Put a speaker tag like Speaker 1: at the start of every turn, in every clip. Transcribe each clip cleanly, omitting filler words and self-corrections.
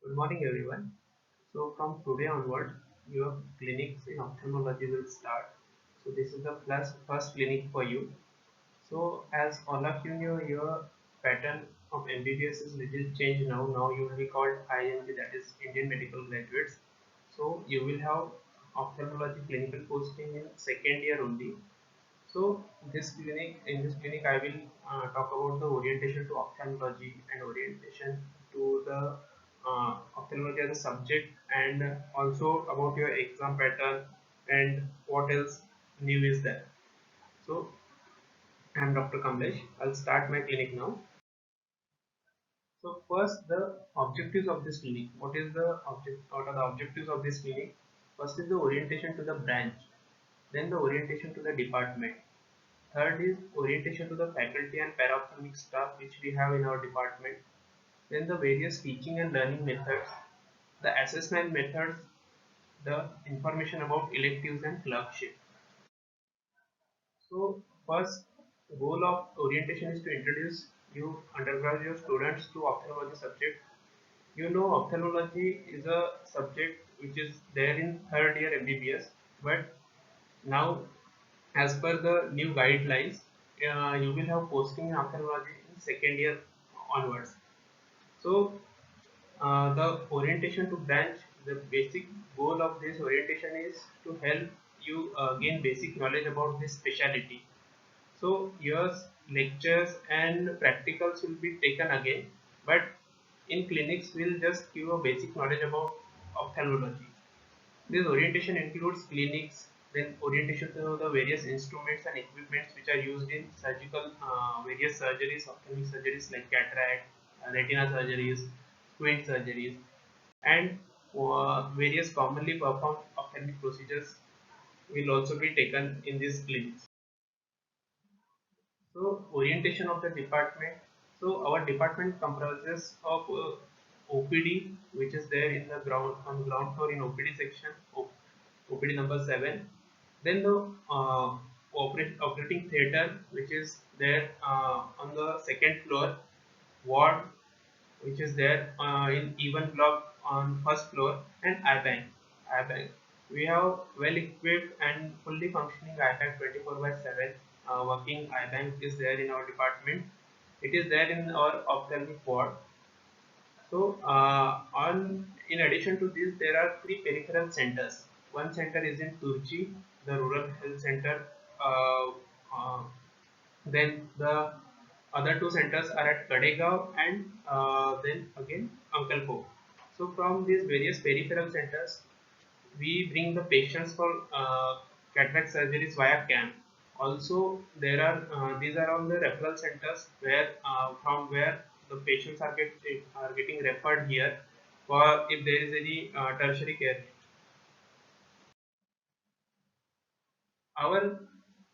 Speaker 1: Good morning, everyone. So, from today onward, your clinics in ophthalmology will start. So, this is the first clinic for you. So, as all of you know, your pattern of MBBS is little changed now. Now you will be called IMG, that is Indian Medical Graduates. So, you will have ophthalmology clinical posting in second year only. So in this clinic, I will talk about the orientation to ophthalmology and orientation to the ophthalmology as a subject, and also about your exam pattern and what else new is there. So I am Dr. Kamlesh. I'll start my clinic now. So first, the objectives of this clinic. What is the object? What are the objectives of this clinic? First is the orientation to the branch, then the orientation to the department. Third is orientation to the faculty and para-ophthalmic staff which we have in our department. Then the various teaching and learning methods, the assessment methods, the information about electives and clerkship. So first goal of orientation is to introduce you undergraduate students to ophthalmology subject. You know ophthalmology is a subject which is there in third year MBBS, but now as per the new guidelines, you will have posting in ophthalmology in second year onwards. So the orientation to branch, the basic goal of this orientation is to help you gain basic knowledge about this specialty. So your lectures and practicals will be taken again, but in clinics we'll just give a basic knowledge about ophthalmology. This orientation includes clinics, then orientation to the various instruments and equipments which are used in surgical various surgeries, ophthalmic surgeries like cataract, retina surgeries, squint surgeries, and various commonly performed ophthalmic procedures will also be taken in these clinics. So orientation of the department. So our department comprises of OPD, which is there in the ground on the ground floor in OPD section, OPD number 7. Then the operating theater, which is there on the second floor, ward, which is there in even block on first floor, and iBank. iBank. We have well equipped and fully functioning iBank 24 by 7. Working iBank is there in our department. It is there in our ophthalmic ward. So, on in addition to this, there are three peripheral centers. One center is in Turchi, the rural health center. Uh, uh, then the other two centers are at Kadegaon and then again Ankalpo. So from these various peripheral centers, we bring the patients for cataract surgeries via CAM. Also, there are these are all the referral centers where from where the patients are getting referred here for if there is any tertiary care. Our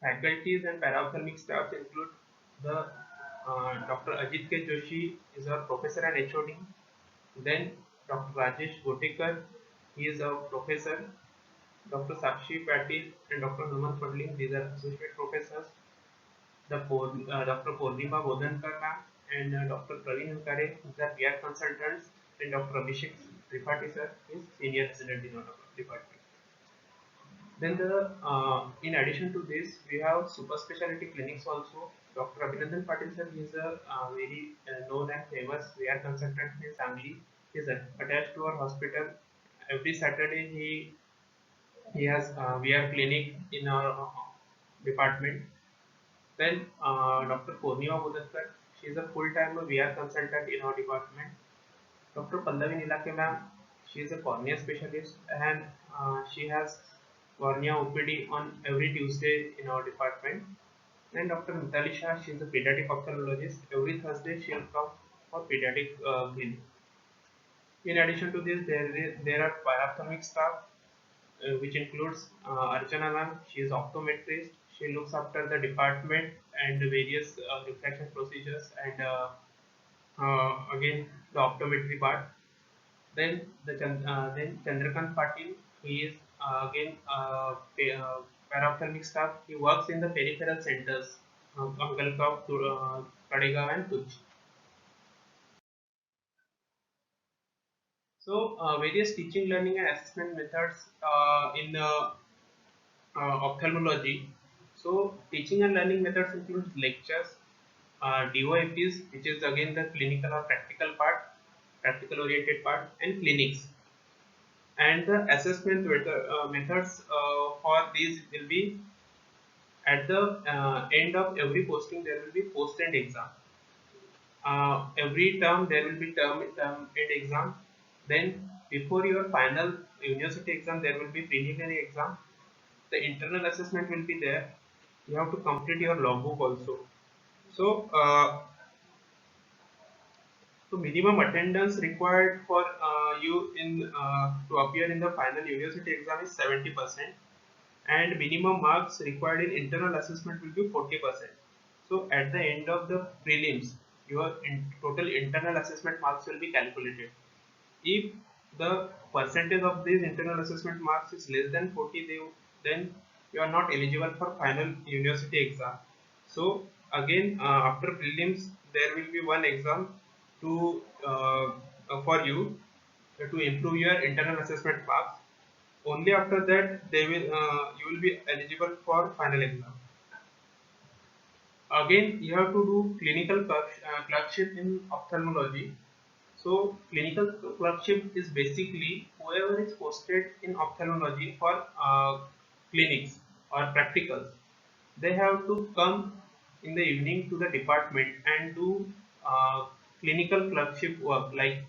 Speaker 1: faculties and para-ophthalmic staff include the Dr. Ajit K. Joshi is our professor and HOD. Then Dr. Rajesh Gotekar, he is our professor. Dr. Sakshi Patil and Dr. Hemant Fadling, these are associate professors. Dr. Purnima Bodhankar ma'am and Dr. Praveen Hankare, these are PR consultants, and Dr. Abhishek Tripathi sir is senior resident in our department. Then in addition to this, we have super specialty clinics also. Dr. Abhinandan Patil sir is a very known and famous VR consultant in Sangli. He is attached to our hospital. Every Saturday he has VR clinic in our department. Then Dr. Purnima Budhatkar, she is a full-time VR consultant in our department. Dr. Pallavi Nilake ma'am, she is a cornea specialist and she has cornea OPD on every Tuesday in our department. And Dr. Mitali Shah, she is a pediatric ophthalmologist. Every Thursday she will come for pediatric clinic. In addition to this, there are para-ophthalmic staff which includes Archana ma'am. She is optometrist. She looks after the department and the various refraction procedures and again the optometry part. Then Chandrakant Patil, he is again para-ophthalmic staff. He works in the peripheral centers, Ankalgaon, Kadegaon, and Tuch. So various teaching, learning, and assessment methods in ophthalmology. So teaching and learning methods include lectures, DOFPs, which is again the clinical or practical part, practical oriented part, and clinics. And the assessment methods for these will be at the end of every posting there will be post and exam. Every term there will be term and exam. Then before your final university exam there will be preliminary exam. The internal assessment will be there. You have to complete your logbook also. So so minimum attendance required for you in to appear in the final university exam is 70%, and minimum marks required in internal assessment will be 40%. So at the end of the prelims, your total internal assessment marks will be calculated. If the percentage of these internal assessment marks is less than 40, then you are not eligible for final university exam. So again, after prelims, there will be one exam to for you to improve your internal assessment marks. Only after that they will you will be eligible for final exam. Again, you have to do clinical clerkship in ophthalmology. So clinical clerkship is basically whoever is posted in ophthalmology for clinics or practicals. They have to come in the evening to the department and do clinical clerkship work like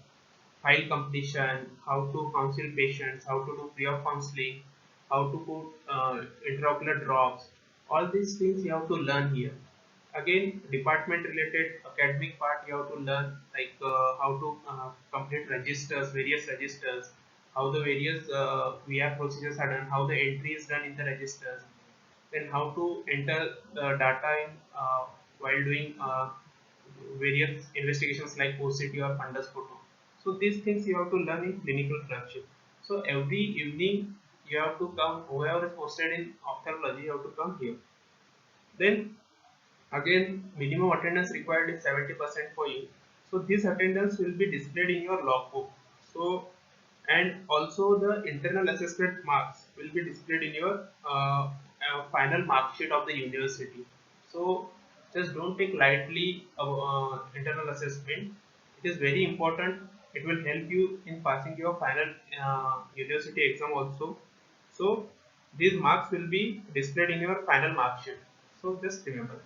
Speaker 1: file completion, how to counsel patients, how to do pre-op counseling, how to put intraocular drops. All these things you have to learn here. Again, department related academic part you have to learn like how to complete registers, various registers, how the various VR procedures are done, how the entry is done in the registers, then how to enter the data in while doing various investigations like OCT or fundus photo. So these things you have to learn in clinical clerkship. So every evening you have to come, whoever is posted in ophthalmology, you have to come here. Then again, minimum attendance required is 70% for you. So this attendance will be displayed in your logbook. So and also the internal assessment marks will be displayed in your final mark sheet of the university. So just don't take lightly internal assessment. It is very important. It will help you in passing your final university exam also. So these marks will be displayed in your final mark sheet. So just remember this.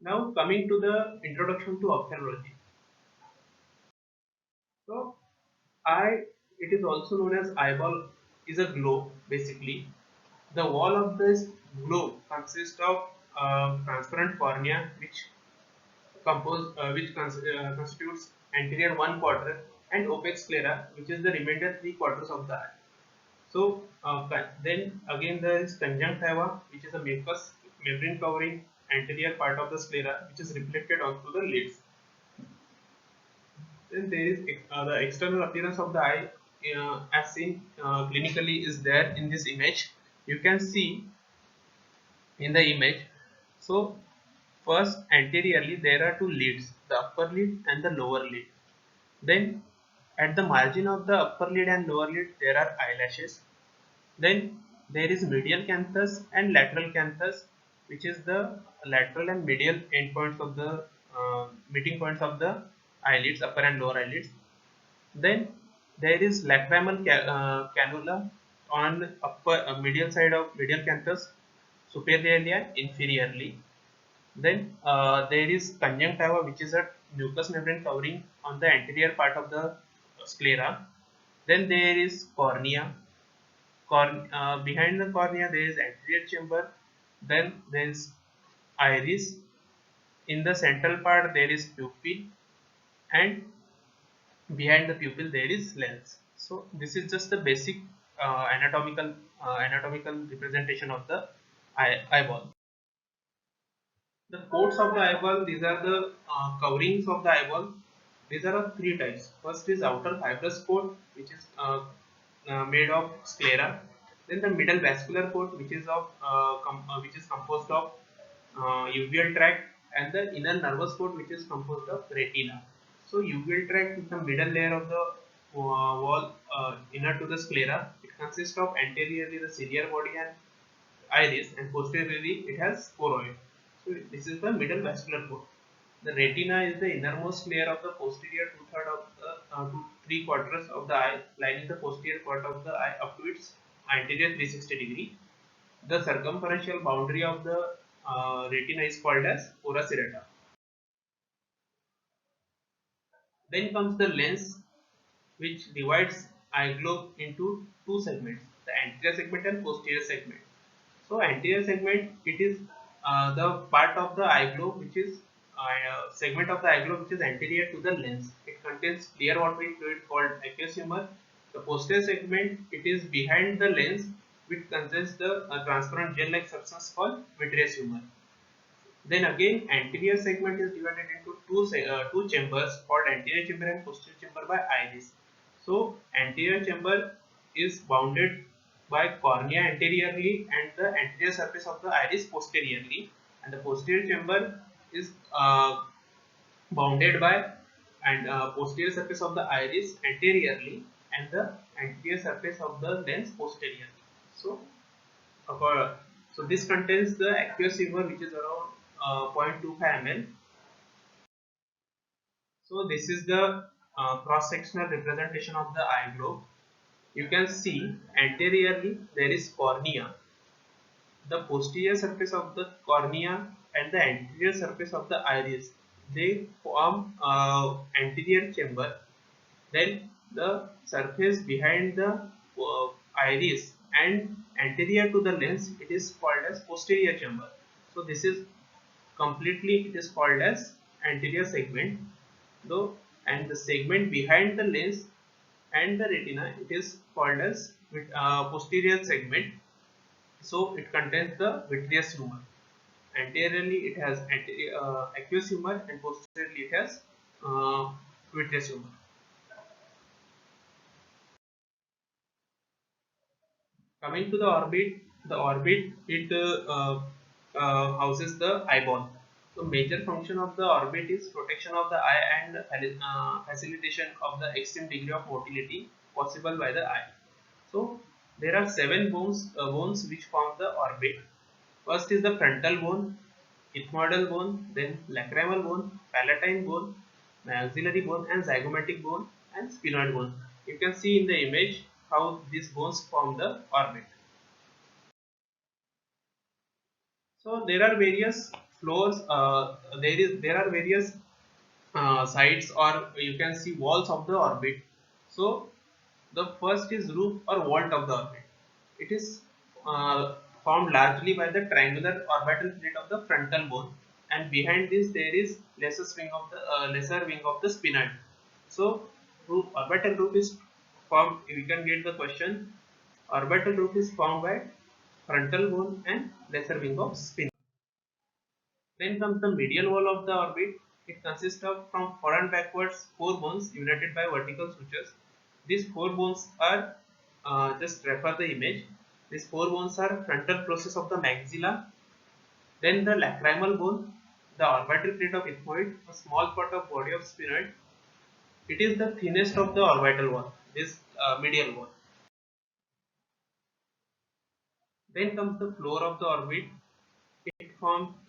Speaker 1: Now coming to the introduction to ophthalmology. So eye, it is also known as eyeball, is a globe basically. The wall of this globe consists of transparent cornea, which constitutes anterior one quarter, and opaque sclera, which is the remainder three quarters of the eye. So then again there is conjunctiva, which is a mucous membrane covering anterior part of the sclera, which is reflected onto the lids. Then there is the external appearance of the eye, as seen clinically, is there in this image. You can see in the image. So first anteriorly there are two lids, the upper lid and the lower lid. Then at the margin of the upper lid and lower lid there are eyelashes. Then there is medial canthus and lateral canthus, which is the lateral and medial endpoints of the meeting points of the eyelids, upper and lower eyelids. Then there is lacrimal cannula on upper medial side of medial canthus, superiorly and inferiorly. Then there is conjunctiva, which is a mucous membrane covering on the anterior part of the sclera. Then there is cornea. Behind the cornea there is anterior chamber. Then there is iris. In the central part there is pupil, and behind the pupil there is lens. So this is just the basic anatomical representation of the eyeball. The coats of the eyeball, these are the coverings of the eyeball. These are of three types. First is outer fibrous coat, which is made of sclera. Then the middle vascular coat, which is which is composed of uveal tract, and the inner nervous coat, which is composed of retina. So uveal tract is the middle layer of the wall inner to the sclera. It consists of anteriorly the ciliary body and iris, and posteriorly it has choroid. So this is the middle vascular core. The retina is the innermost layer of the posterior two-thirds of the to three-quarters of the eye, lining the posterior part of the eye up to its anterior 360 degree. The circumferential boundary of the retina is called as ora serrata. Then comes the lens, which divides eye globe into two segments, the anterior segment and posterior segment. So anterior segment, it is the part of the eye globe which is segment of the eye globe which is anterior to the lens. It contains clear watery fluid called aqueous humor. The posterior segment, it is behind the lens, which contains the transparent gel-like substance called vitreous humor. Then again, anterior segment is divided into two chambers called anterior chamber and posterior chamber by iris. So anterior chamber is bounded by cornea anteriorly and the anterior surface of the iris posteriorly, and the posterior chamber is bounded by and posterior surface of the iris anteriorly and the anterior surface of the lens posteriorly. So so this contains the aqueous humor, which is around 0.25 ml. So this is the cross-sectional representation of the eye globe. You can see anteriorly there is cornea. The posterior surface of the cornea and the anterior surface of the iris, they form anterior chamber. Then the surface behind the iris and anterior to the lens, it is called as posterior chamber. So this is completely, it is called as anterior segment, though, and the segment behind the lens and the retina, it is called as posterior segment. So it contains the vitreous humor. Anteriorly it has aqueous humor and posteriorly it has vitreous humor. Coming to the orbit, it houses the eyeball. So major function of the orbit is protection of the eye and facilitation of the extreme degree of motility possible by the eye. So there are seven bones which form the orbit. First is the frontal bone, ethmoidal bone, then lacrimal bone, palatine bone, maxillary bone, and zygomatic bone, and sphenoid bone. You can see in the image how these bones form the orbit. So there are various floors. There are various sides, or you can see walls of the orbit. So the first is roof or vault of the orbit. It is formed largely by the triangular orbital plate of the frontal bone, and behind this there is lesser wing of the sphenoid. So orbital roof is formed. We can get the question. Orbital roof is formed by frontal bone and lesser wing of sphenoid. Then comes the medial wall of the orbit. It consists of from forward and backwards four bones united by vertical sutures. These four bones are just refer the image. These four bones are frontal process of the maxilla, then the lacrimal bone, the orbital plate of ethmoid, a small part of body of sphenoid. It is the thinnest of the orbital wall. This medial wall. Then comes the floor of the orbit. It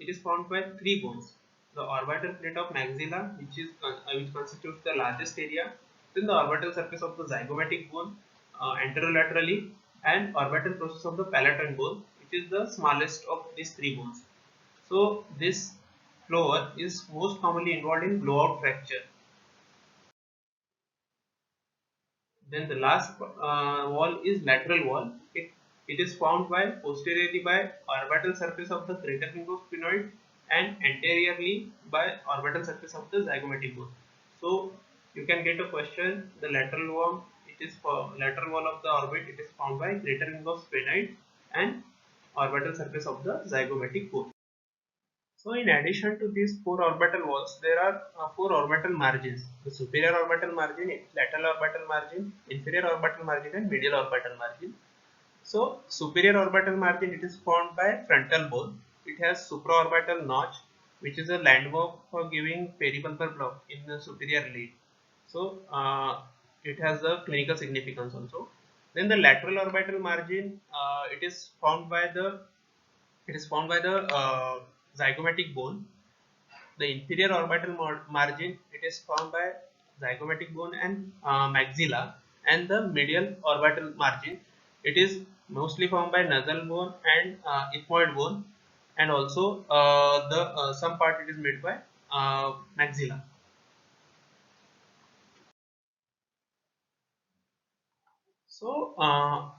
Speaker 1: is formed by three bones: the orbital plate of maxilla, which constitutes the largest area, then the orbital surface of the zygomatic bone anterolaterally, and orbital process of the palatine bone, which is the smallest of these three bones. So this floor is most commonly involved in blowout fracture. Then the last wall is lateral wall. It is formed by posteriorly by orbital surface of the greater wing of sphenoid and anteriorly by orbital surface of the zygomatic bone. So you can get a question. The lateral wall, it is for lateral wall of the orbit. It is formed by greater wing of sphenoid and orbital surface of the zygomatic bone. So in addition to these four orbital walls, there are four orbital margins: the superior orbital margin, lateral orbital margin, inferior orbital margin, and medial orbital margin. So superior orbital margin, it is formed by frontal bone. It has supraorbital notch. which is a landmark for giving peripulpal block in the superior lid. So it has a clinical significance also. Then the lateral orbital margin, it is found by the zygomatic bone. The inferior orbital margin, it is found by zygomatic bone and maxilla, and the medial orbital margin, it is mostly found by nasal bone and ethmoid bone, and also the some part it is made by maxilla. So,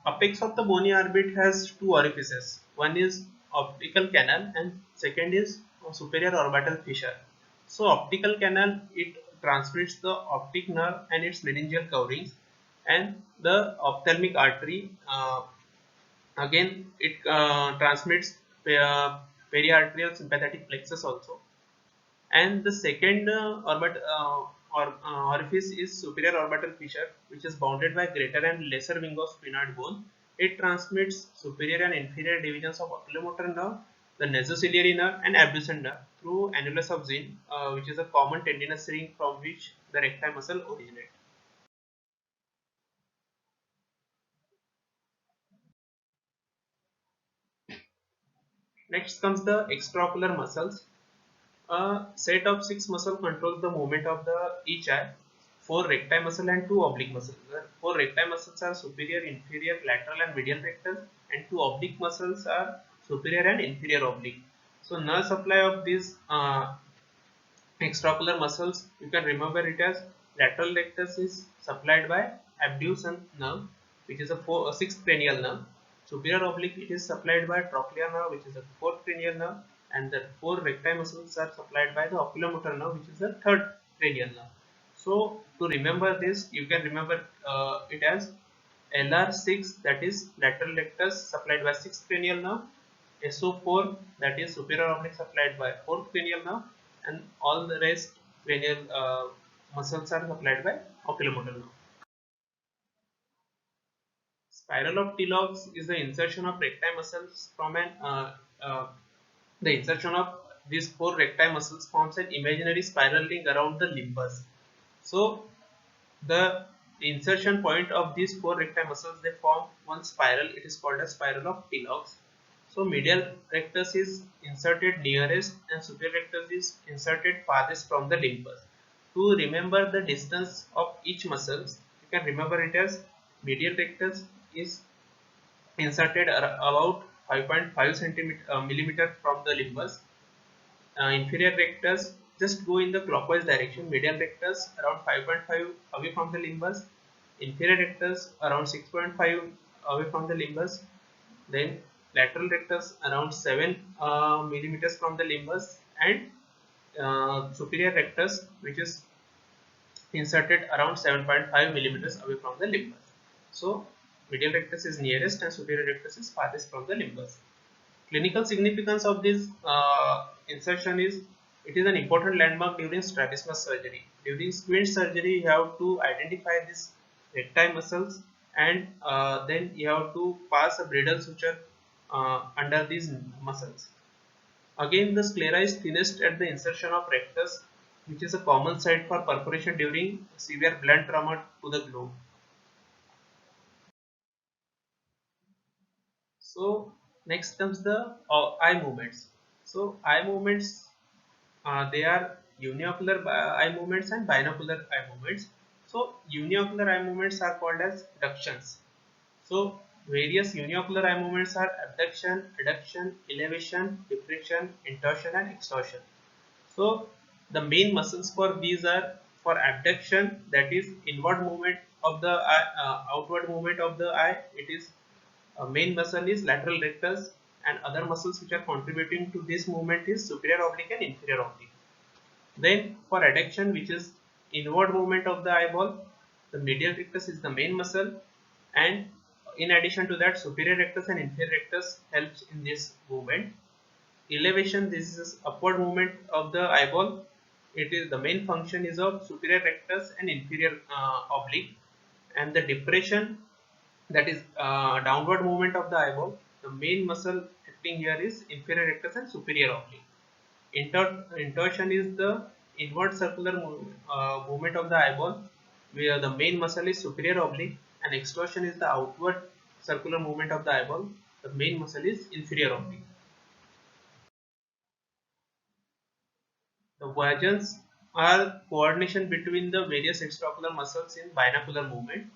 Speaker 1: apex of the bony orbit has two orifices. One is optical canal and second is superior orbital fissure. So, optical canal, it transmits the optic nerve and its meningeal coverings, and the ophthalmic artery, again it transmits periarterial sympathetic plexus also. And the second orifice is superior orbital fissure, which is bounded by greater and lesser wing of sphenoid bone. It transmits superior and inferior divisions of oculomotor nerve, the nasociliary nerve, and abducent nerve through annulus of Zinn, which is a common tendinous ring from which the recti muscle originates. Next comes the extraocular muscles. A set of 6 muscles controls the movement of each eye. 4 recti muscle and 2 oblique muscles. The 4 recti muscles are superior, inferior, lateral and medial rectus, and 2 oblique muscles are superior and inferior oblique. So nerve supply of these extraocular muscles, you can remember it as lateral rectus is supplied by abducens nerve, which is a sixth cranial nerve. Superior oblique, it is supplied by trochlear nerve, which is a fourth cranial nerve, and the 4 recti muscles are supplied by the oculomotor nerve, which is the third cranial nerve. So to remember this, you can remember it as LR6, that is lateral rectus supplied by 6th cranial nerve, SO4, that is superior oblique supplied by 4th cranial nerve, and all the rest cranial muscles are supplied by oculomotor nerve. Spiral of Tilloch's is the insertion of recti muscles from the insertion of these 4 recti muscles forms an imaginary spiral ring around the limbus. So the insertion point of these 4 recti muscles, they form one spiral. It is called a spiral of Tilloch's. So medial rectus is inserted nearest and superior rectus is inserted farthest from the limbus. To remember the distance of each muscle, you can remember it as medial rectus is inserted about 5.5 millimeter from the limbus. Inferior rectus, just go in the clockwise direction. Medial rectus around 5.5 away from the limbus. Inferior rectus around 6.5 away from the limbus. Then lateral rectus around 7 millimeters from the limbus, and superior rectus, which is inserted around 7.5 millimeters away from the limbus. So medial rectus is nearest and superior rectus is farthest from the limbus. Clinical significance of this insertion is, it is an important landmark during strabismus surgery. During squint surgery, you have to identify these recti muscles, and then you have to pass a bradle suture under these muscles. Again, the sclera is thinnest at the insertion of rectus, which is a common site for perforation during severe blunt trauma to the globe. So next comes the eye movements. So eye movements, they are uniocular eye movements and binocular eye movements. So uniocular eye movements are called as ductions. So various uniocular eye movements are abduction, adduction, elevation, depression, intorsion and extorsion. So the main muscles for these are, for abduction, that is inward movement of the eye, outward movement of the eye. It is main muscle is lateral rectus, and other muscles which are contributing to this movement is superior oblique and inferior oblique. Then for adduction, which is inward movement of the eyeball, the medial rectus is the main muscle, and in addition to that, superior rectus and inferior rectus helps in this movement. Elevation, this is upward movement of the eyeball. It is the main function is of superior rectus and inferior oblique, and the depression, that is downward movement of the eyeball. The main muscle acting here is inferior rectus and superior oblique. intorsion is the inward circular movement of the eyeball, where the main muscle is superior oblique, and extorsion is the outward circular movement of the eyeball. The main muscle is inferior oblique. The versions are coordination between the various extraocular muscles in binocular movement.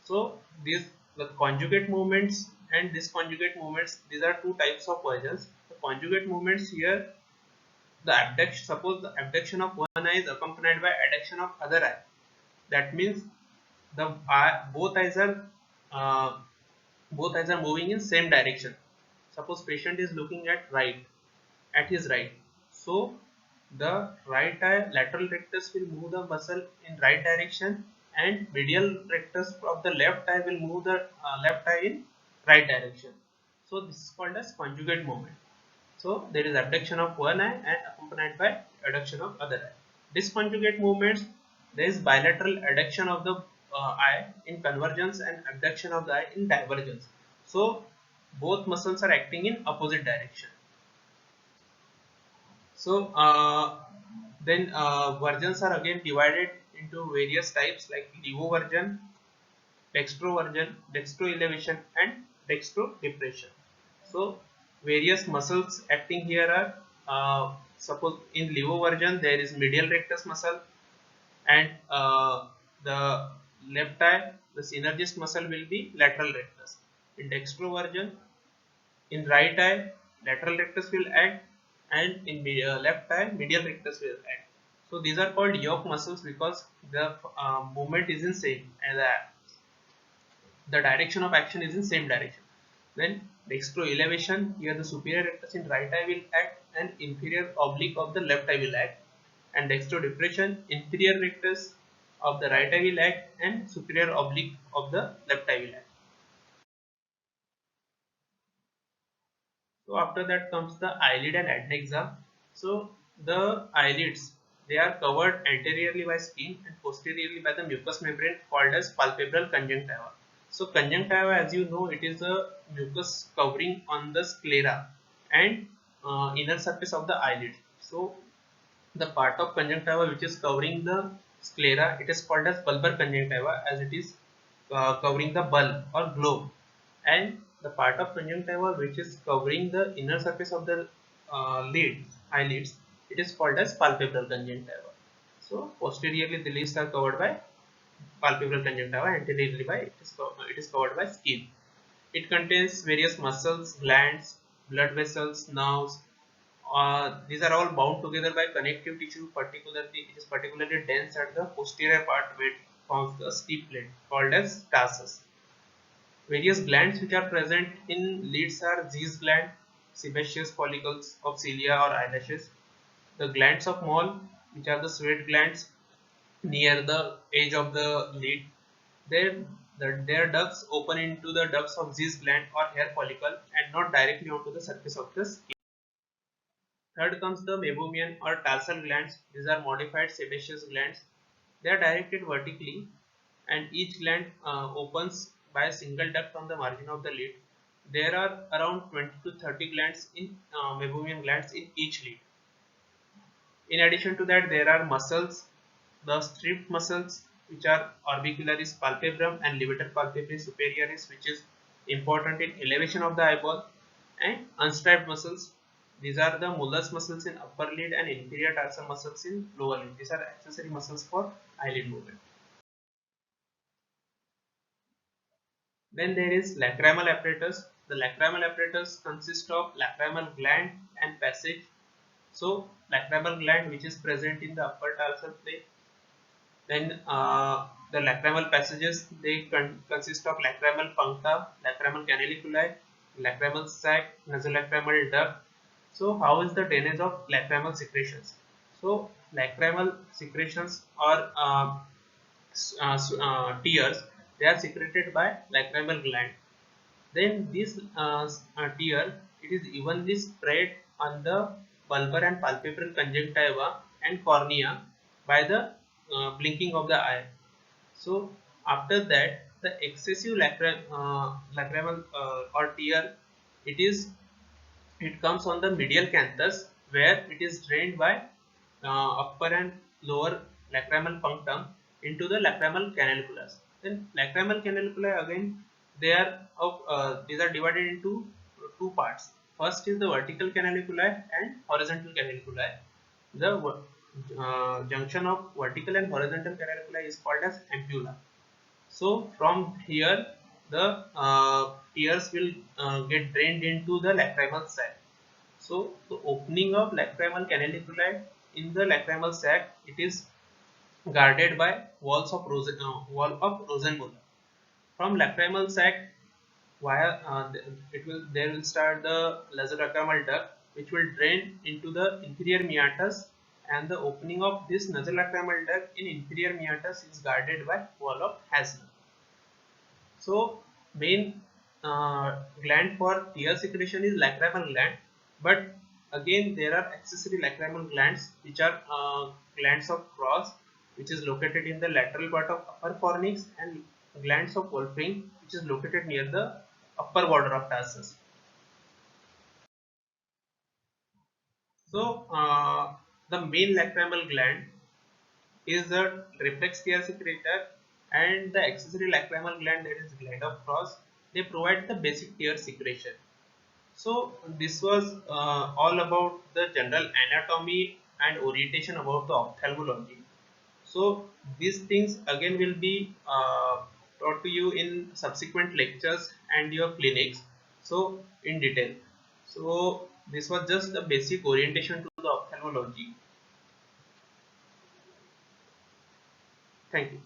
Speaker 1: So these the conjugate movements and disconjugate movements, these are two types of versions. The conjugate movements here, the abduction, suppose the abduction of one eye is accompanied by adduction of other eye. That means the eye, uh, both eyes are moving in same direction. Suppose patient is looking at his right, so the right eye lateral rectus will move the muscle in right direction, and medial rectus of the left eye will move the left eye in right direction. So this is called as conjugate movement. So there is abduction of one eye and accompanied by adduction of other eye. Disconjugate movements, there is bilateral adduction of the eye in convergence and abduction of the eye in divergence. So both muscles are acting in opposite direction. So then versions are again divided into various types like levoversion, dextroversion, dextroelevation, and dextrodepression. So various muscles acting here are, suppose in levoversion there is medial rectus muscle, and the left eye, the synergist muscle will be lateral rectus. In dextroversion, in right eye lateral rectus will act, and in left eye medial rectus will act. So these are called yoke muscles because the movement is in same, and the direction of action is in same direction. Then dextroelevation, here the superior rectus in right eye will act and inferior oblique of the left eye will act, and dextrodepression, inferior rectus of the right eye will act and superior oblique of the left eye will act. So after that comes the eyelid and adnexa. So the eyelids, they are covered anteriorly by skin and posteriorly by the mucous membrane called as palpebral conjunctiva. So conjunctiva, as you know, it is a mucus covering on the sclera and inner surface of the eyelid. So the part of conjunctiva which is covering the sclera, it is called as bulbar conjunctiva, as it is covering the bulb or globe, and the part of conjunctiva which is covering the inner surface of the eyelids, it is called as palpebral conjunctiva. So posteriorly the lids are covered by palpebral conjunctiva, anteriorly by it is covered by skin. It contains various muscles, glands, blood vessels, nerves. These are all bound together by connective tissue. Particularly, it is particularly dense at the posterior part where it forms the steep plate called as tarsus. Various glands which are present in lids are Zee's gland, sebaceous follicles of cilia or eyelashes. The glands of Moll, which are the sweat glands near the edge of the lid, their ducts open into the ducts of Zee's gland or hair follicle and not directly onto the surface of the skin. Third comes the meibomian or tarsal glands. These are modified sebaceous glands. They are directed vertically, and each gland opens by a single duct on the margin of the lid. There are around 20 to 30 glands in meibomian glands in each lid. In addition to that, there are muscles, the striped muscles, which are orbicularis palpebrum and levator palpebrae superioris, which is important in elevation of the eyeball, and unstriped muscles. These are the molars muscles in upper lid and inferior tarsal muscles in lower lid. These are accessory muscles for eyelid movement. Then there is lacrimal apparatus. The lacrimal apparatus consists of lacrimal gland and passage. So lacrimal gland, which is present in the upper tarsal plate. Then the lacrimal passages, they consist of lacrimal puncta, lacrimal canaliculi, lacrimal sac, nasolacrimal duct. So how is the drainage of lacrimal secretions? So lacrimal secretions or tears, they are secreted by lacrimal gland. Then this tear, it is evenly spread on the bulbar and palpebral conjunctiva and cornea by the blinking of the eye. So after that, the excessive lacrimal or tear, it comes on the medial canthus where it is drained by upper and lower lacrimal punctum into the lacrimal canaliculus. Then lacrimal canaliculus again, these are divided into two parts. First is the vertical canaliculi and horizontal canaliculi. The junction of vertical and horizontal canaliculi is called as ampulla. So from here the tears will get drained into the lacrimal sac. So the opening of lacrimal canaliculi in the lacrimal sac, it is guarded by wall of Rosenmuller. From lacrimal sac, via there will start the nasolacrimal duct, which will drain into the inferior meatus, and the opening of this nasolacrimal duct in inferior meatus is guarded by wall of Hasner. So main gland for tear secretion is lacrimal gland, but again there are accessory lacrimal glands which are glands of Cross, which is located in the lateral part of upper fornix, and glands of Wolfram, which is located near the upper border of tarsus. So the main lacrimal gland is the reflex tear secretor, and the accessory lacrimal gland, that is gland of Cross, they provide the basic tear secretion. So this was all about the general anatomy and orientation about the ophthalmology. So these things again will be taught to you in subsequent lectures and your clinics, so in detail. So this was just the basic orientation to the ophthalmology. Thank you.